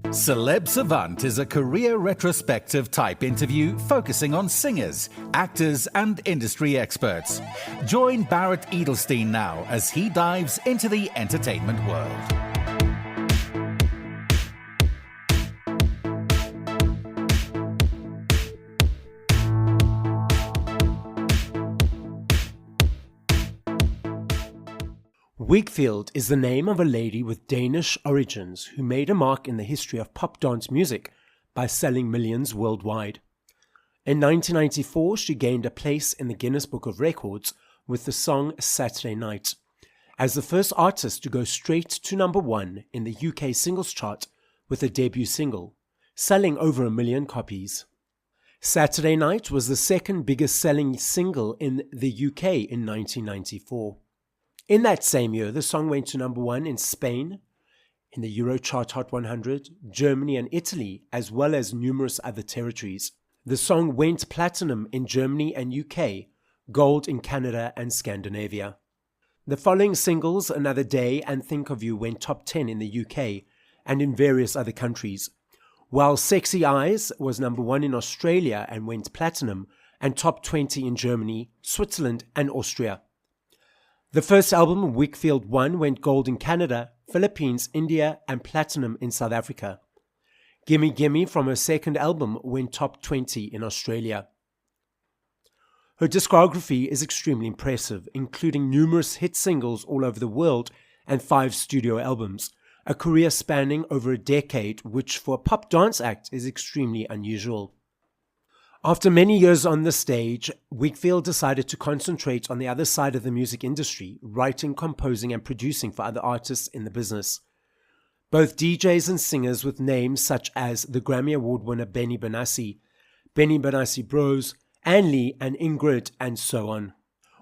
Celeb Savant is a career retrospective type interview focusing on singers, actors, and industry experts. Join Barrett Edelstein now as he dives into the entertainment world. Whigfield is the name of a lady with Danish origins who made a mark in the history of pop dance music by selling millions worldwide. In 1994, she gained a place in the Guinness Book of Records with the song Saturday Night, as the first artist to go straight to number one in the UK singles chart with a debut single, selling over 1 million copies. Saturday Night was the second biggest selling single in the UK in 1994. In that same year, the song went to number one in Spain, in the Eurochart Hot 100, Germany and Italy, as well as numerous other territories. The song went platinum in Germany and UK, gold in Canada and Scandinavia. The following singles, Another Day and Think of You, went top 10 in the UK and in various other countries, while Sexy Eyes was number one in Australia and went platinum, and top 20 in Germany, Switzerland and Austria. The first album, Whigfield 1, went gold in Canada, Philippines, India, and platinum in South Africa. Gimme Gimme from her second album went top 20 in Australia. Her discography is extremely impressive, including numerous hit singles all over the world and 5 studio albums, a career spanning over a decade, which for a pop dance act is extremely unusual. After many years on the stage, Whigfield decided to concentrate on the other side of the music industry, writing, composing, and producing for other artists in the business. Both DJs and singers with names such as the Grammy Award winner Benny Benassi Bros, Ann Lee and Ingrid, and so on.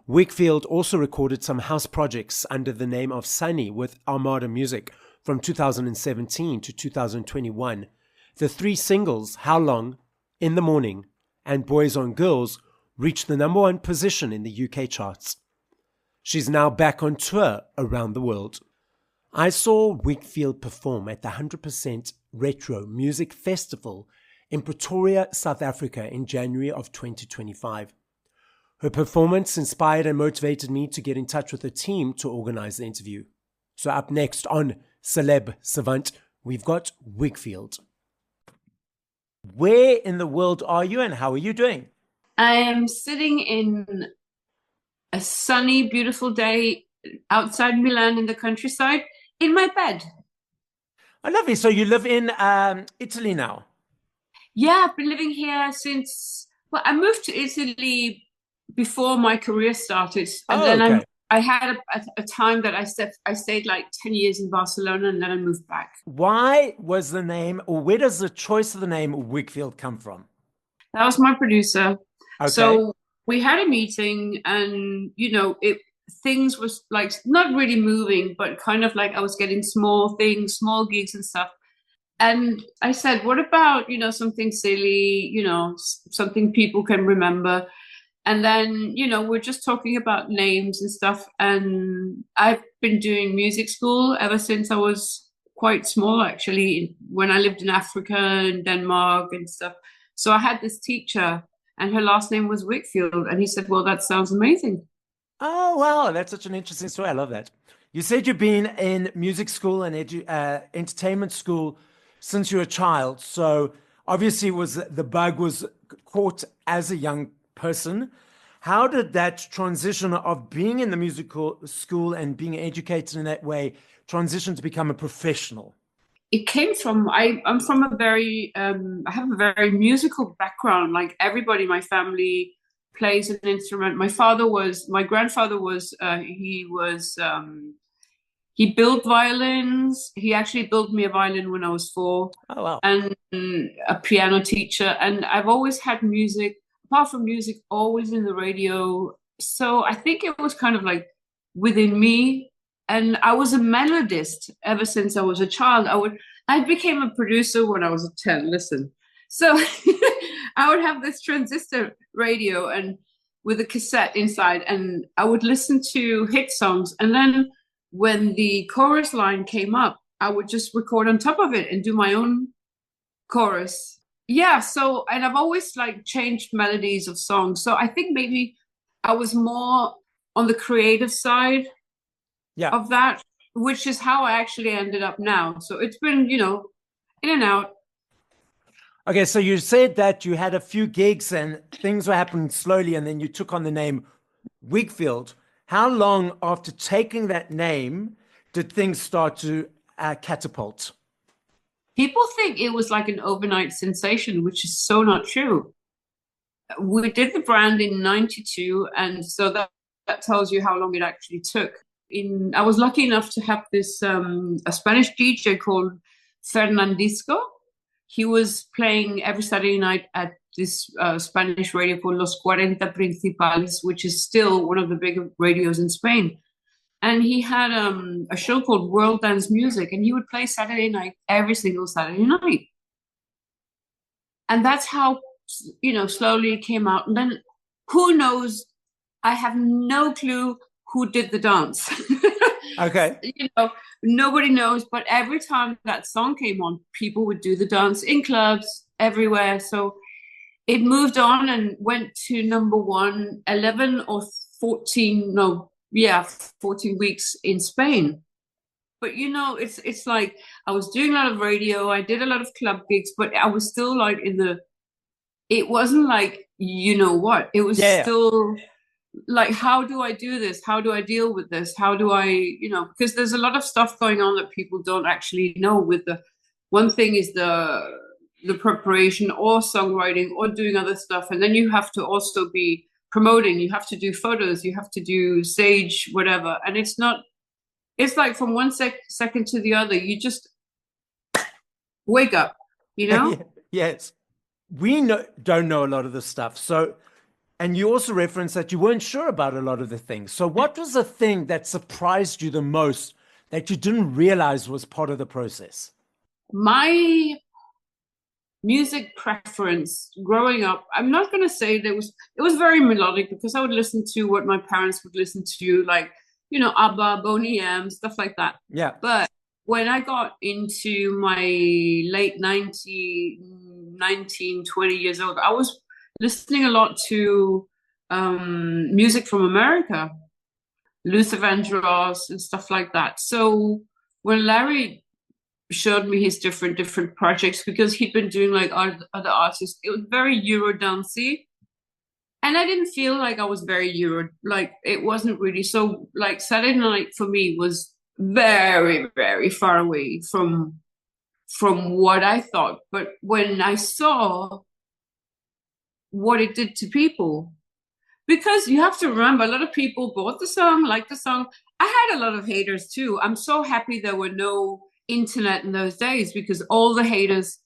Whigfield also recorded some house projects under the name of Sunny with Armada Music from 2017 to 2021. The 3 singles, How Long, In the Morning, and Boys on Girls reached the number 1 position in the UK charts. She's now back on tour around the world. I saw Whigfield perform at the 100% Retro Music Festival in Pretoria, South Africa in January of 2025. Her performance inspired and motivated me to get in touch with her team to organize the interview. So up next on Celeb Savant, we've got Whigfield. Where in the world are you and how are you doing? I am sitting in a sunny, beautiful day outside Milan in the countryside in my bed. I love it. So you live in Italy now? Yeah, I've been living here since, well, I moved to Italy before my career started. And then I had a time that I stayed like 10 years in Barcelona and then I moved back. Why was the name, or where does the choice of the name Whigfield come from? That was my producer. Okay. So we had a meeting and, things was like not really moving, but kind of like I was getting small things, small gigs and stuff. And I said, what about, something silly, something people can remember? And then, we're just talking about names and stuff. And I've been doing music school ever since I was quite small, actually, when I lived in Africa and Denmark and stuff. So I had this teacher and her last name was Whigfield. And he said, well, that sounds amazing. Oh, wow. That's such an interesting story. I love that. You said you've been in music school and entertainment school since you were a child. So obviously the bug was caught as a young person. How did that transition of being in the musical school and being educated in that way transition to become a professional? It came from, I'm from a very, I have a very musical background. Like everybody in my family plays an instrument. My grandfather was, he built violins. He actually built me a violin when I was 4. Oh, wow. And a piano teacher. And I've always had music, apart from music, always in the radio. So I think it was kind of like within me. And I was a melodist ever since I was a child. I became a producer when I was 10, listen. So I would have this transistor radio and with a cassette inside, and I would listen to hit songs. And then when the chorus line came up, I would just record on top of it and do my own chorus. Yeah, so and I've always like changed melodies of songs. So I think maybe I was more on the creative side Yeah. of that, which is how I actually ended up now. So it's been, in and out. Okay, so you said that you had a few gigs and things were happening slowly, and then you took on the name Whigfield. How long after taking that name did things start to catapult? People think it was like an overnight sensation, which is so not true. We did the brand in 92, and so that tells you how long it actually took. I was lucky enough to have this a Spanish DJ called Fernandisco. He was playing every Saturday night at this Spanish radio called Los 40 Principales, which is still one of the big radios in Spain. And he had a show called World Dance Music, and he would play Saturday night every single Saturday night. And that's how, slowly it came out. And then who knows? I have no clue who did the dance. Okay. Nobody knows. But every time that song came on, people would do the dance in clubs everywhere. So it moved on and went to number one, 11 or 14, no, yeah, 14 weeks in Spain. But it's like I was doing a lot of radio, I did a lot of club gigs, but I was still like it wasn't like, what? It was still like, how do I do this? How do I deal with this? How do I, because there's a lot of stuff going on that people don't actually know with one thing is the preparation or songwriting or doing other stuff. And then you have to also be promoting, you have to do photos, you have to do stage, whatever. And it's like from one second to the other, you just wake up, Yes. We don't know a lot of this stuff. So, and you also referenced that you weren't sure about a lot of the things. So what was the thing that surprised you the most that you didn't realize was part of the process? My music preference growing up, I'm not going to say it was very melodic, because I would listen to what my parents would listen to, like, ABBA, Boney M, stuff like that. Yeah. But when I got into my late 20 years old, I was listening a lot to music from America, Luther Vandross and stuff like that. So when Larry showed me his different projects, because he'd been doing like other artists, it was very Euro dancey. And I didn't feel like I was very Euro, like it wasn't really. So like Saturday night for me was very, very far away from what I thought. But when I saw what it did to people, because you have to remember, a lot of people bought the song, liked the song. I had a lot of haters too. I'm so happy there were no internet in those days, because all the haters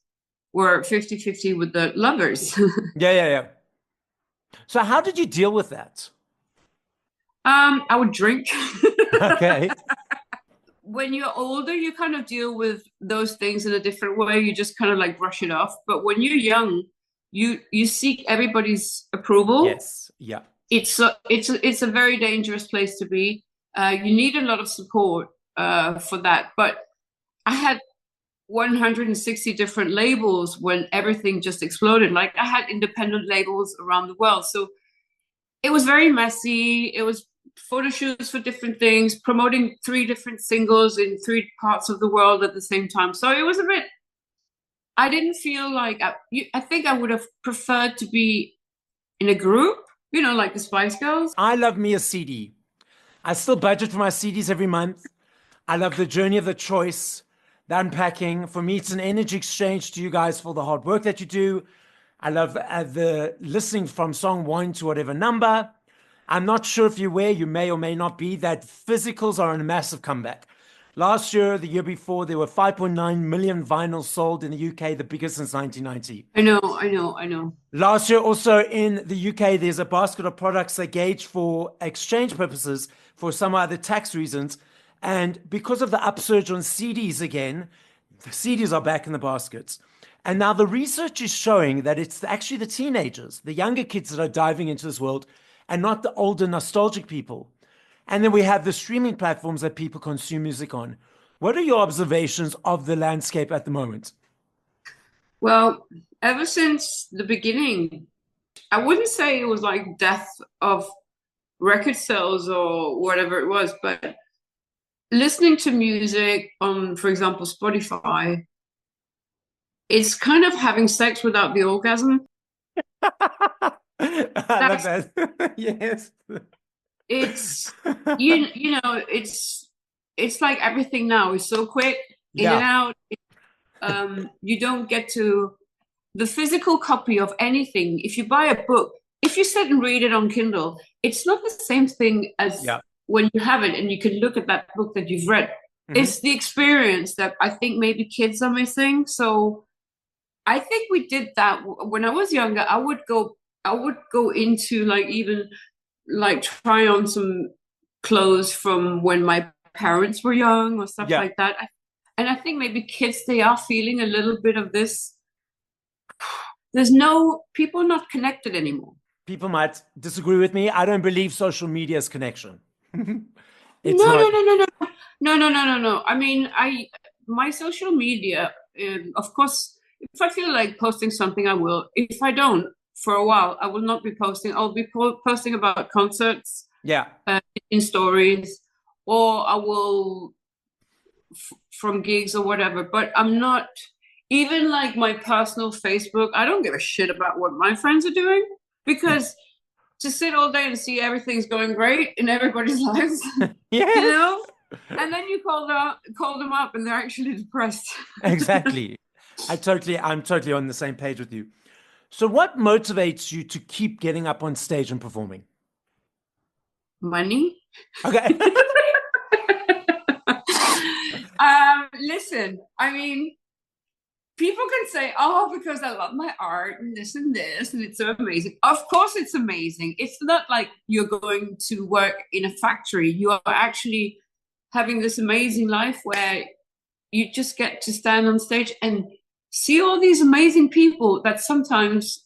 were 50-50 with the lovers. Yeah. So how did you deal with that? I would drink. Okay. When you're older, you kind of deal with those things in a different way. You just kind of like brush it off. But when you're young, you seek everybody's approval. Yes. Yeah. It's a very dangerous place to be. You need a lot of support for that. But I had 160 different labels when everything just exploded. Like I had independent labels around the world. So it was very messy. It was photo shoots for different things, promoting 3 different singles in 3 parts of the world at the same time. So it was a bit, I didn't feel like, I think I would have preferred to be in a group, like the Spice Girls. I love me a CD. I still budget for my CDs every month. I love the journey of the choice, the unpacking. For me, it's an energy exchange to you guys for the hard work that you do. I love the listening from song 1 to whatever number. I'm not sure if you're aware, you may or may not be, that physicals are on a massive comeback. Last year, the year before, there were 5.9 million vinyls sold in the UK, the biggest since 1990. I know. Last year, also in the UK, there's a basket of products they gauge for exchange purposes for some other tax reasons. And because of the upsurge on CDs again, the CDs are back in the baskets. And now the research is showing that it's actually the teenagers, the younger kids that are diving into this world, and not the older nostalgic people. And then we have the streaming platforms that people consume music on. What are your observations of the landscape at the moment? Well, ever since the beginning, I wouldn't say it was like death of record sales or whatever it was, but listening to music on, for example, Spotify, it's kind of having sex without the orgasm. I love That's that. Yes. it's it's like everything now is so quick, in and Yeah. out. You don't get to the physical copy of anything. If you buy a book, if you sit and read it on Kindle, it's not the same thing as Yeah. when you have it and you can look at that book that you've read. Hmm. It's the experience that I think maybe kids are missing. So I think we did that when I was younger. I would go into like even like try on some clothes from when my parents were young or stuff Yeah. like that. And I think maybe kids, they are feeling a little bit of this. There's no people not connected anymore. People might disagree with me. I don't believe social media is connection. It's No, not. no, no, no, no, no, no, no, no, no. I mean, I my social media. Of course, if I feel like posting something, I will. If I don't, for a while, I will not be posting. I'll be posting about concerts Yeah. in stories, or I will from gigs or whatever. But I'm not even like my personal Facebook. I don't give a shit about what my friends are doing because to sit all day and see everything's going great in everybody's lives, you Yes. know, and then you call them up, and they're actually depressed. Exactly. I'm totally on the same page with you. So what motivates you to keep getting up on stage and performing? Money. Okay. Listen, I mean, people can say, "Oh, because I love my art and this, and it's so amazing." Of course, it's amazing. It's not like you're going to work in a factory. You are actually having this amazing life where you just get to stand on stage and see all these amazing people that sometimes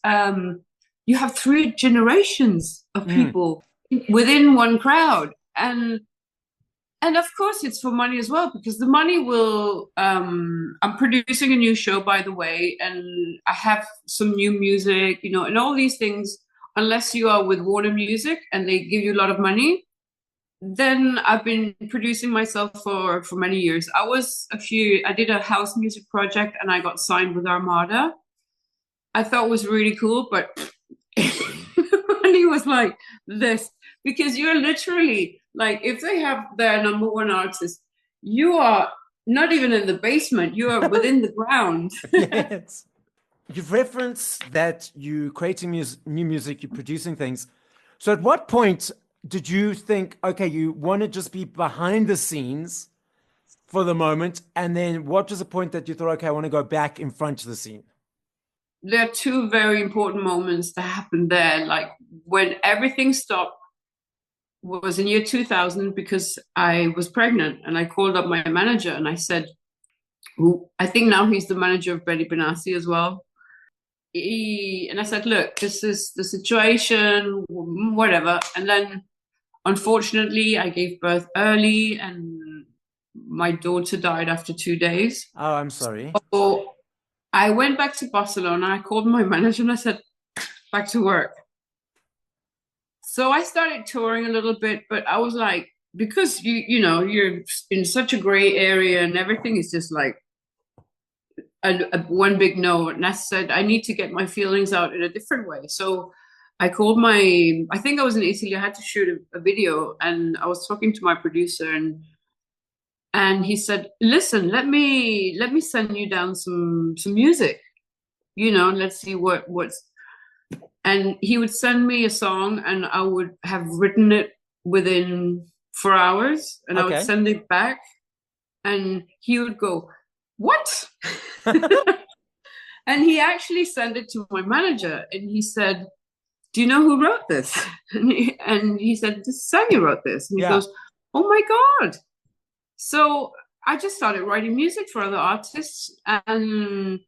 you have three generations of Mm, people within one crowd. And of course it's for money as well, because the money will I'm producing a new show, by the way, and I have some new music, and all these things. Unless you are with Warner Music and they give you a lot of money, then I've been producing myself for many years. I did a house music project and I got signed with Armada. I thought it was really cool, but he was like this, because you're literally like, if they have their number one artist, you are not even in the basement, you are within the ground. yes. You've referenced that you creating new music, you're producing things. So at what point did you think, okay, you want to just be behind the scenes for the moment? And then what was the point that you thought, okay, I want to go back in front of the scene? There are two very important moments that happened there. Like when everything stopped was in year 2000, because I was pregnant, and I called up my manager and I said, who I think now he's the manager of Betty Benassi as well. And I said, look, this is the situation, whatever. And then unfortunately, I gave birth early and my daughter died after 2 days. Oh, I'm sorry. So I went back to Barcelona. I called my manager and I said, back to work. So I started touring a little bit, but I was like, because you're in such a gray area and everything is just like one big no. And I said, I need to get my feelings out in a different way. So I think I was in Italy. I had to shoot a video, and I was talking to my producer, and he said, listen, let me send you down some music, let's see what's, and he would send me a song and I would have written it within 4 hours, and I would Okay. send it back and he would go, what? And he actually sent it to my manager and he said, do you know who wrote this? And he said, this Sanya wrote this. And he Yeah. goes, oh my God. So I just started writing music for other artists, and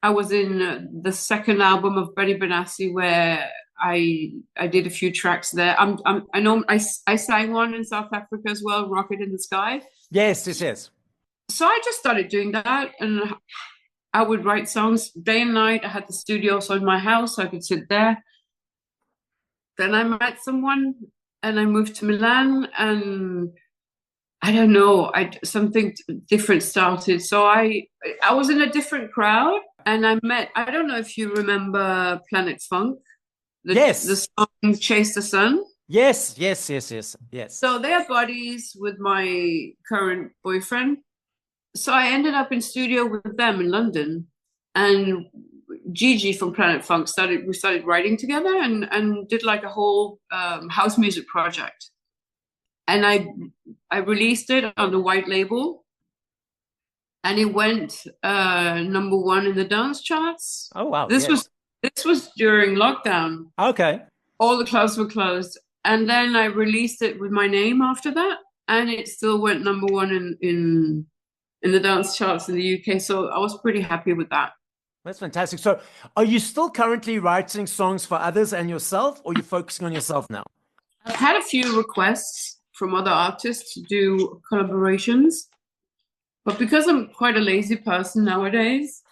I was in the second album of Betty Benassi, where I did a few tracks there. I know I sang one in South Africa as well, Rocket in the Sky. Yes, yes, yes. So I just started doing that, and I would write songs day and night. I had the studio also in my house, so I could sit there. Then I met someone and I moved to Milan, and I don't know, something different started. So I was in a different crowd, and I met, I don't know if you remember Planet Funk, Yes. the song Chase the Sun. Yes. So they're buddies with my current boyfriend. So I ended up in studio with them in London, and Gigi from Planet Funk we started writing together and did like a whole house music project. And I released it on the white label, and it went #1 in the dance charts. Oh wow! This was during lockdown. Okay. All the clubs were closed, and then I released it with my name after that, and it still went #1 in the dance charts in the UK. So I was pretty happy with that. That's fantastic. So are you still currently writing songs for others and yourself, or are you focusing on yourself now? I've had a few requests from other artists to do collaborations, but because I'm quite a lazy person nowadays,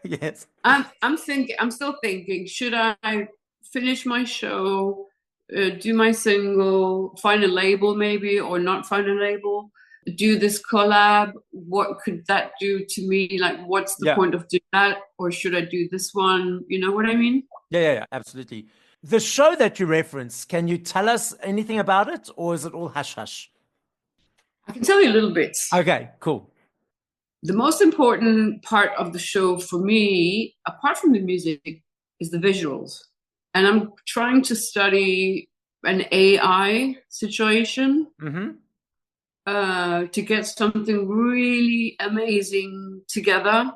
Yes. I'm still thinking, should I finish my show, do my single, find a label maybe, or not find a label, do this collab? What could that do to me? Like, what's the point of doing that? Or should I do this one? You know what I mean? Yeah, absolutely. The show that you reference, can you tell us anything about it, or is it all hush hush? I can tell you a little bit. Okay, cool. The most important part of the show for me, apart from the music, is the visuals. And I'm trying to study an AI situation. Mm-hmm. To get something really amazing together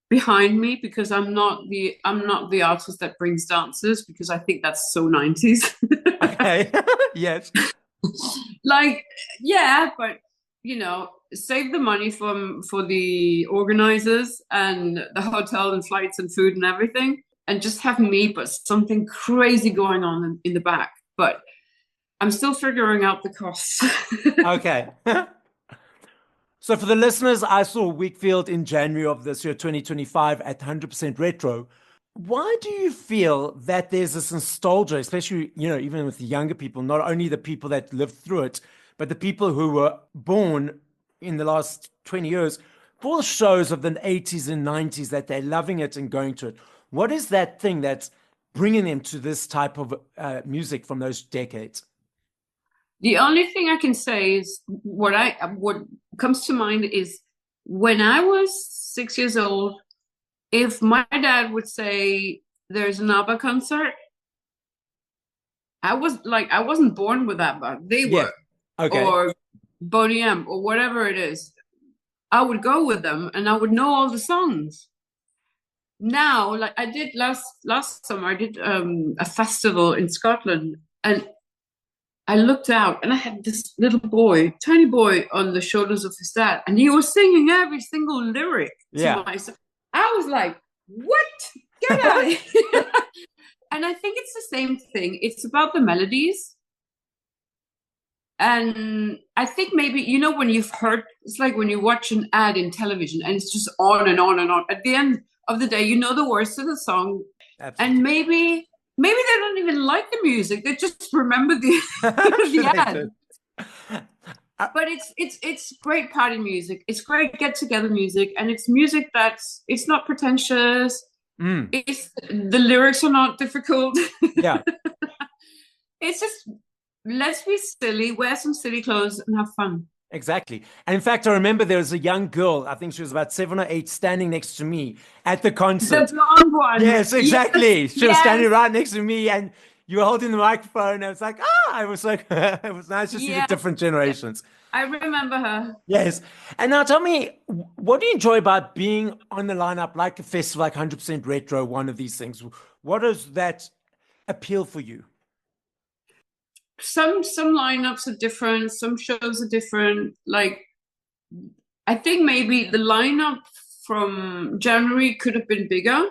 behind me, because I'm not the artist that brings dancers, because I think that's so 90s. Okay. Yes. Like, yeah, but you know, save the money for the organizers and the hotel and flights and food and everything, and just have me, but something crazy going on in the back. But I'm still figuring out the costs. Okay. So for the listeners, I saw Whigfield in January of this year, 2025, at 100% Retro. Why do you feel that there's this nostalgia, especially, even with the younger people, not only the people that lived through it, but the people who were born in the last 20 years, for the shows of the 80s and 90s, that they're loving it and going to it? What is that thing that's bringing them to this type of music from those decades? The only thing I can say is what comes to mind is when I was 6 years old, if my dad would say there's an ABBA concert, I wasn't born with ABBA. They were. Okay. Or Boney M or whatever it is. I would go with them and I would know all the songs. Now, like I did last summer, I did a festival in Scotland, and I looked out and I had this little boy, tiny boy, on the shoulders of his dad, and he was singing every single lyric to my song. I was like, what? Get out of here. And I think it's the same thing. It's about the melodies. And I think maybe, when you've heard, it's like when you watch an ad in television and it's just on and on and on. At the end of the day, you know the words to the song. Absolutely. And maybe they don't even like the music. They just remember the ad. But it's great party music. It's great get-together music. And it's music it's not pretentious. The lyrics are not difficult. Yeah. It's just, let's be silly, wear some silly clothes and have fun. Exactly. And in fact, I remember there was a young girl, I think she was about 7 or 8, standing next to me at the concert. The blonde one. Yes, exactly. Yes. She was standing right next to me, and you were holding the microphone. I was like, I was like, it was nice to see the different generations. I remember her. Yes. And now tell me, what do you enjoy about being on the lineup, like a festival, like 100% Retro, one of these things? What does that appeal for you? Some lineups are different, some shows are different. Like, I think maybe the lineup from January could have been bigger.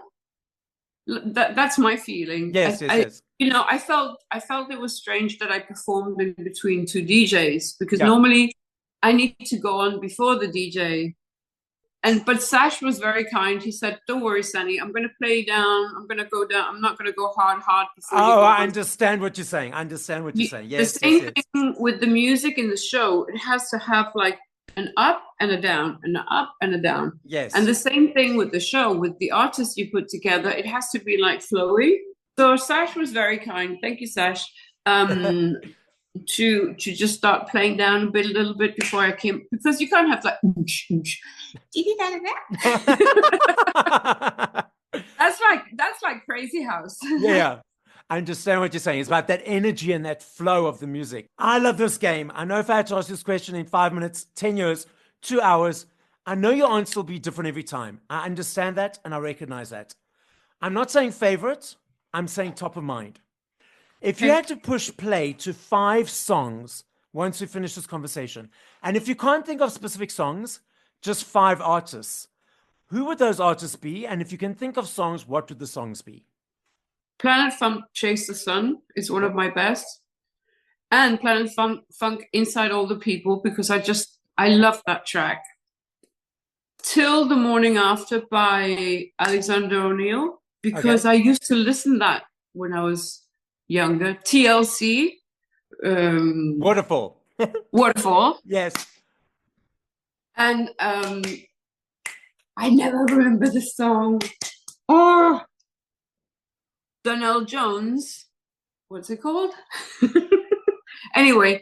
That's my feeling. Yes. I felt it was strange that I performed in between 2 DJs, because normally I need to go on before the DJ But Sash was very kind. He said, "Don't worry, Sunny. I'm going to play down. I'm going to go down. I'm not going to go hard before you go I on." understand what you're saying. I understand what you're saying. Yes, the same yes. thing with the music in the show. It has to have like an up and a down, an up and a down. Yes. And the same thing with the show, with the artists you put together. It has to be like flowy. So Sash was very kind. Thank you, Sash. To just start playing down a little bit before I came, because you can't have like that's like Crazy House. Yeah, I understand what you're saying. It's about that energy and that flow of the music. I love this game. I know if I had to ask this question in 5 minutes, 10 years, 2 hours, I know your answer will be different every time. I understand that and I recognize that. I'm not saying favorite, I'm saying top of mind. If you had to push play to 5 songs once we finish this conversation, and if you can't think of specific songs, just 5 artists, who would those artists be? And if you can think of songs, what would the songs be? Planet Funk Chase the Sun is one of my best. And Planet Funk Inside All the People, because I love that track. Till the Morning After by Alexander O'Neill, because I used to listen to that when I was younger. TLC. Waterfall. Yes. And I never remember the song. Oh, Donnell Jones. What's it called? Anyway.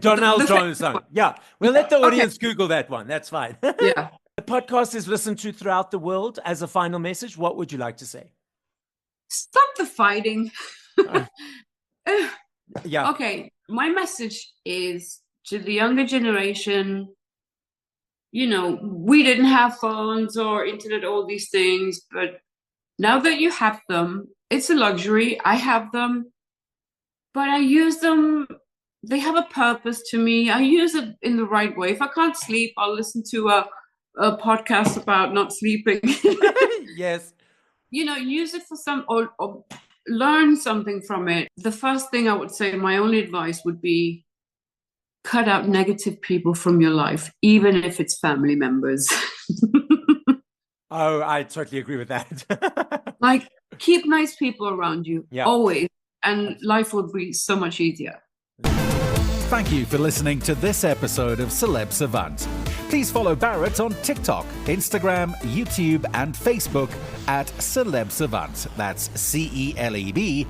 Donnell Jones song. Yeah. We'll let the audience Google that one. That's fine. Yeah. The podcast is listened to throughout the world. As a final message, what would you like to say? Stop the fighting. Yeah. Okay. My message is to the younger generation, we didn't have phones or internet, all these things, but now that you have them, it's a luxury. I have them, but I use them. They have a purpose to me. I use it in the right way. If I can't sleep, I'll listen to a podcast about not sleeping. Yes. Use it for or learn something from it. The first thing I would say, my only advice would be cut out negative people from your life, even if it's family members. Oh, I totally agree with that. Like, keep nice people around you, always, and life would be so much easier. Thank you for listening to this episode of Celeb Savant. Please follow Barrett on TikTok, Instagram, YouTube, and Facebook at Celeb Savant. That's CelebSavant.